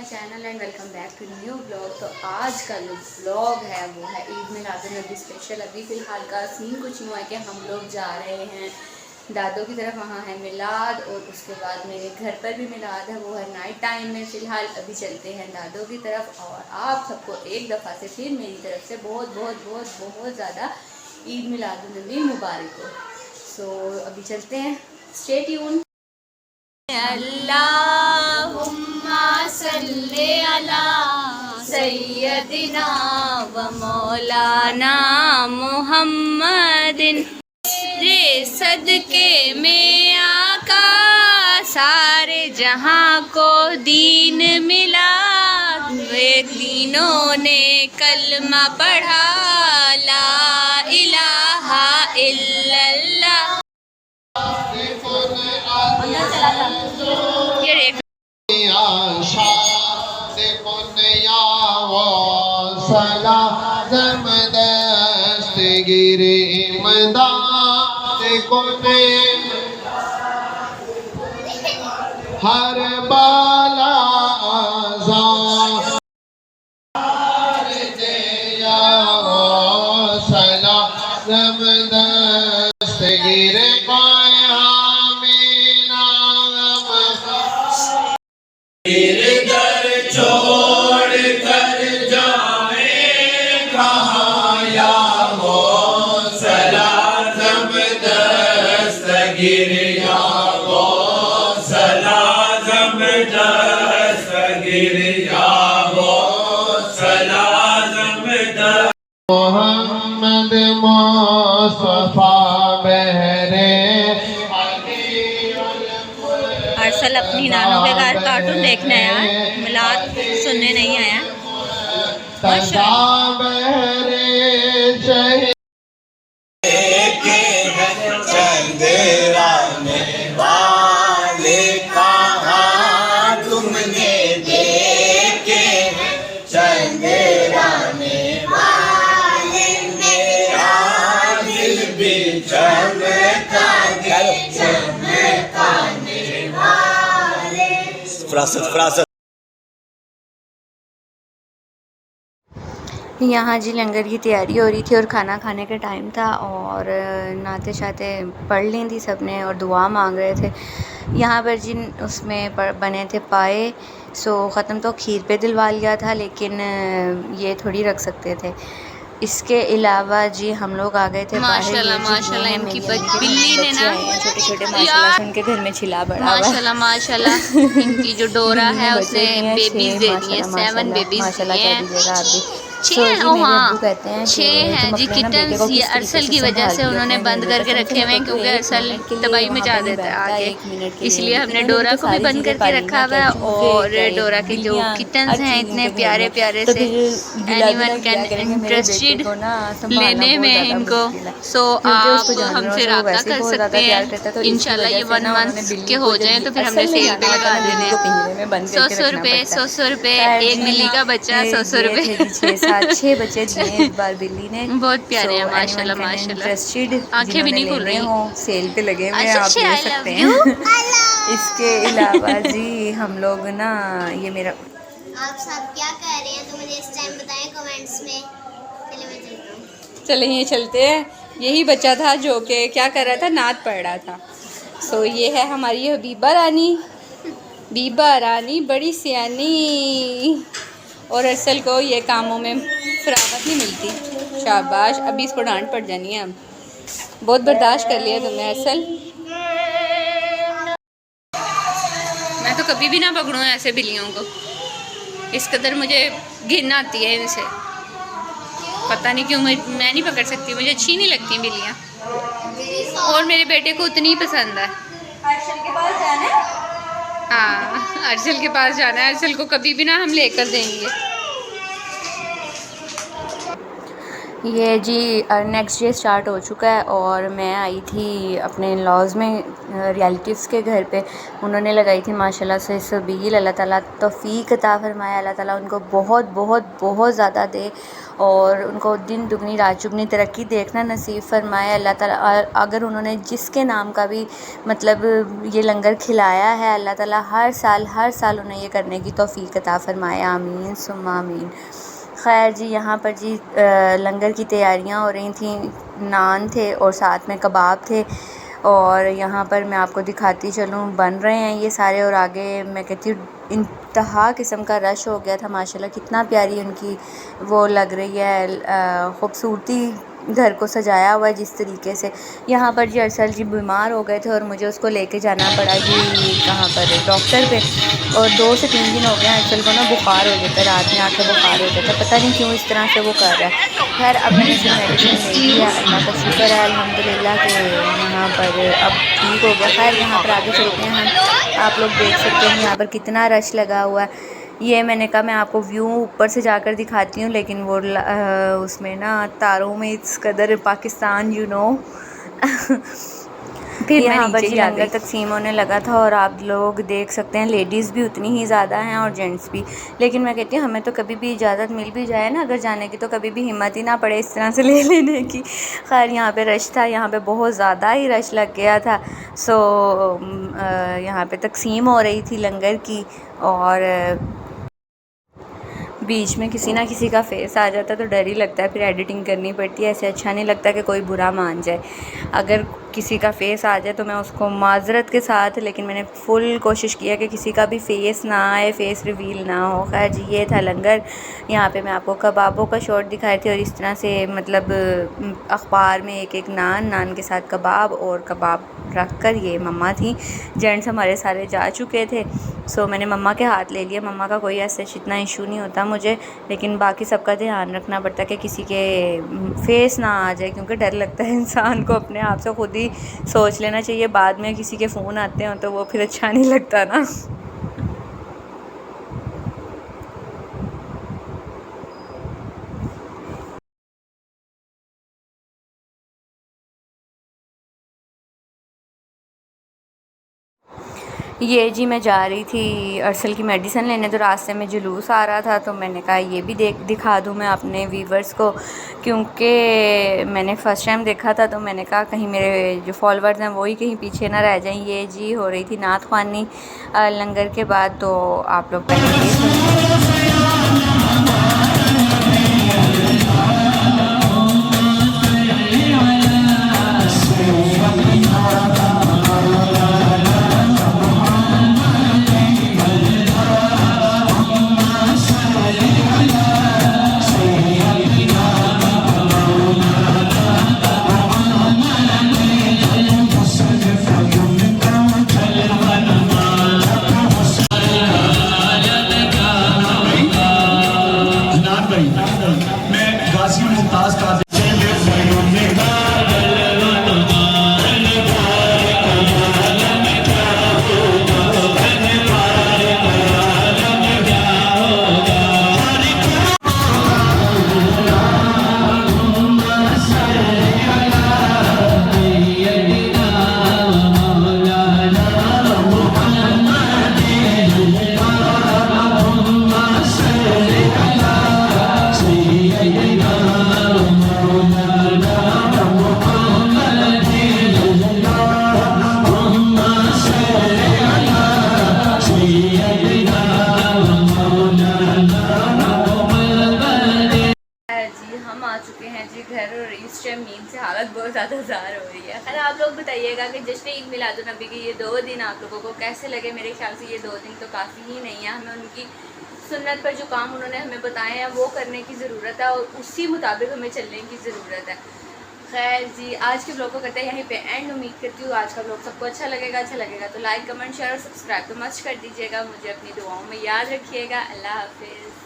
Channel and welcome back to new blog. तो आज का जो ब्लॉग है वो है ईद मिलादुन्नबी स्पेशल। अभी फ़िलहाल का सीन कुछ यूँ है कि हम लोग जा रहे हैं दादों की तरफ, वहाँ है मिलाद और उसके बाद मेरे घर पर भी मिलाद है, वो है नाइट टाइम में। फ़िलहाल अभी चलते हैं दादों की तरफ और आप सबको एक दफ़ा से फिर मेरी तरफ से बहुत बहुत बहुत बहुत ज़्यादा ईद मिलादुन्नबी मुबारक हो। सो अभी चलते हैं, स्टे ट्यून। अल्लाहुम्मा सल्ले अला सय्यदिना व मौलाना मुहम्मदिन। रे सदके में आका सारे जहां को दीन मिला, वे तीनों ने कलमा पढ़ा ला इलाहा इल्लल्लाह। हर बाला छोड़ कर जाए कहाँ या हो सला दस्तगीर या हो सला दस्तगीर या हो सला मोहम्मद मुस्तफा बहरे। अरसल अपनी नानों के घर कार्टून देखने आया, मिलाद सुनने नहीं आया। वाले कहाँ तुमने देखे चंदेराने वाले, मेरा दिल भी चमकाने वाले। फ्रासत यहाँ जी लंगर की तैयारी हो रही थी और खाना खाने का टाइम था और नाते शाते पढ़ ली थी सबने और दुआ मांग रहे थे। यहाँ पर जी उसमें बने थे पाए, सो ख़त्म तो खीर पे दिलवा लिया था, लेकिन ये थोड़ी रख सकते थे। इसके अलावा जी हम लोग आ गए थे माशाल्लाह माशाल्लाह इनकी बिल्ली ने ना छोटे छोटे माशाल्लाह उनके घर में छिला बड़ा माशाल्लाह माशाल्लाह इनकी जो डोरा है उसने बेबीज दे दी हैं, 7 बेबीज दिए हैं। 6 हैं जी किटन्स। ये अरसल की वजह से उन्होंने बंद करके रखे हुए हैं क्योंकि अरसल तबाही मचा देता है आगे, इसलिए हमने डोरा को भी बंद करके रखा हुआ है। और डोरा के जो किटन्स हैं इतने प्यारे प्यारे से, एनीवन कैन इंटरेस्टेड लेने में इनको। सो आप हमसे रब्ता कर सकते हैं। इंशाल्लाह ये 1 मंथ के हो जाएं तो फिर हमने सेल पे लगा देने हैं। 100 रुपये 100 रुपये एक बिल्ली का बच्चा, 100 रुपये। 6 बच्चे दिए इस बार बिल्ली ने, बहुत प्यारे हैं माशाल्लाह माशाल्लाह। आंखें भी नहीं खुल रही, सेल पे लगे हुए हैं, आप ले सकते हैं। इसके अलावा जी हम लोग ना ये मेरा आप सब क्या कह रहे हैं तो मुझे इस टाइम बताएं कमेंट्स में। चलिए मैं चलता हूँ। चले ये चलते हैं। यही बच्चा था जो कि क्या कर रहा था, नात पढ़ रहा था। सो ये है हमारी हबीबा रानी, बीबा रानी बड़ी सियानी। और अरसल को ये कामों में फरागत नहीं मिलती, शाबाश। अभी इसको डांट पड़ जानी है, अब बहुत बर्दाश्त कर लिया तुमने अरसल। मैं तो कभी भी ना पकड़ूँ ऐसे बिल्लियों को, इस कदर मुझे घिन आती है इनसे, पता नहीं क्यों। मैं नहीं पकड़ सकती, मुझे अच्छी नहीं लगती बिल्लियाँ। और मेरे बेटे को उतनी ही पसंद है। अर्शल के पास जाना है? हाँ, अर्शल के पास जाना है। अर्शल को कभी भी ना हम लेकर देंगे। ये जी नेक्स्ट डे स्टार्ट हो चुका है और मैं आई थी अपने इन-लॉज़ में रिलेटिव्स के घर पे। उन्होंने लगाई थी माशाल्लाह से सबील। अल्लाह ताला तौफ़ीक अता फ़रमाए, अल्लाह ताला उनको बहुत बहुत बहुत ज़्यादा दे और उनको दिन दुगनी रात चुगनी तरक्की देखना नसीब फ़रमाए अल्लाह ताला। अगर उन्होंने जिसके नाम का भी मतलब ये लंगर खिलाया है, अल्लाह ताला हर साल उन्हें ये करने की तौफ़ीक अता फ़रमाए। आमीन सुम्मा आमीन। खैर जी, यहाँ पर जी लंगर की तैयारियाँ हो रही थी। नान थे और साथ में कबाब थे और यहाँ पर मैं आपको दिखाती चलूँ बन रहे हैं ये सारे। और आगे मैं कहती हूँ इंतहा किस्म का रश हो गया था माशाल्लाह। कितना प्यारी उनकी वो लग रही है ख़ूबसूरती, घर को सजाया हुआ है जिस तरीके से। यहाँ पर जी अरसल जी बीमार हो गए थे और मुझे उसको लेके जाना पड़ा जी कहाँ पर, डॉक्टर पे। और 2 से 3 दिन हो गए हैं अरसल को ना बुखार हो जाता है, रात में आके बुखार हो जाता है, पता नहीं क्यों इस तरह से वो कर रहा है। खैर अब मैंने जो मेडिसिन ले ली है, अल्लाह का शुक्र है अल्हम्दुलिल्लाह के यहाँ पर अब ठीक हो गया। खैर यहाँ पर आगे चलते हैं हम। आप लोग देख सकते हैं यहाँ पर कितना रश लगा हुआ है। ये मैंने कहा मैं आपको व्यू ऊपर से जाकर दिखाती हूँ, लेकिन वो उसमें ना तारों में इस कदर पाकिस्तान फिर यहाँ पर जी लंगर तकसीम होने लगा था और आप लोग देख सकते हैं लेडीज़ भी उतनी ही ज़्यादा हैं और जेंट्स भी। लेकिन मैं कहती हूँ हमें तो कभी भी इजाज़त मिल भी जाए ना अगर जाने की, तो कभी भी हिम्मत ही ना पड़े इस तरह से ले लेने की। खैर यहाँ पे रश था, यहाँ पे बहुत ज़्यादा ही रश लग गया था। सो यहाँ पे तकसीम हो रही थी लंगर की और बीच में किसी ना किसी का फेस आ जाता है तो डर ही लगता है, फिर एडिटिंग करनी पड़ती है। ऐसे अच्छा नहीं लगता कि कोई बुरा मान जाए। अगर किसी का फ़ेस आ जाए तो मैं उसको माज़रत के साथ, लेकिन मैंने फ़ुल कोशिश किया कि किसी का भी फ़ेस ना आए, फ़ेस रिवील ना हो। खैर जी ये था लंगर। यहाँ पे मैं आपको कबाबों का शॉट दिखाई थी और इस तरह से मतलब अखबार में एक नान के साथ कबाब और कबाब रख कर ये मम्मा थी। जेंट्स हमारे सारे जा चुके थे, सो मैंने मम्मा के हाथ ले लिया। मम्मा का कोई ऐसे इतना इशू नहीं होता मुझे, लेकिन बाकी सबका ध्यान रखना पड़ता है कि किसी के फेस ना आ जाए, क्योंकि डर लगता है इंसान को। अपने आप से ख़ुद ही सोच लेना चाहिए, बाद में किसी के फ़ोन आते हैं तो वो फिर अच्छा नहीं लगता ना। ये जी मैं जा रही थी अरसल की मेडिसिन लेने, तो रास्ते में जुलूस आ रहा था तो मैंने कहा ये भी दिखा दूँ मैं अपने व्यूवर्स को, क्योंकि मैंने फ़र्स्ट टाइम देखा था तो मैंने कहा कहीं मेरे जो फॉलोअर्स हैं वही कहीं पीछे ना रह जाएं। ये जी हो रही थी नात ख़वानी लंगर के बाद, तो आप लोग पहले ये सुनिए। घर और इस टाइम नींद से हालत बहुत ज़्यादा ज़ार हो रही है। खैर आप लोग बताइएगा कि जश्न ईद मिलादुन्नबी के ये 2 दिन आप लोगों को कैसे लगे। मेरे ख्याल से ये 2 दिन तो काफ़ी ही नहीं है, हमें उनकी सुन्नत पर जो काम उन्होंने हमें बताए हैं वो करने की ज़रूरत है और उसी मुताबिक हमें चलने की ज़रूरत है। खैर जी आज के ब्लॉग को करते हैं यहीं पे एंड। उम्मीद करती हूँ आज का ब्लॉग सबको अच्छा लगेगा तो लाइक कमेंट शेयर और सब्सक्राइब तो मस्ट कर दीजिएगा। मुझे अपनी दुआओं में याद रखिएगा। अल्लाह हाफिज़।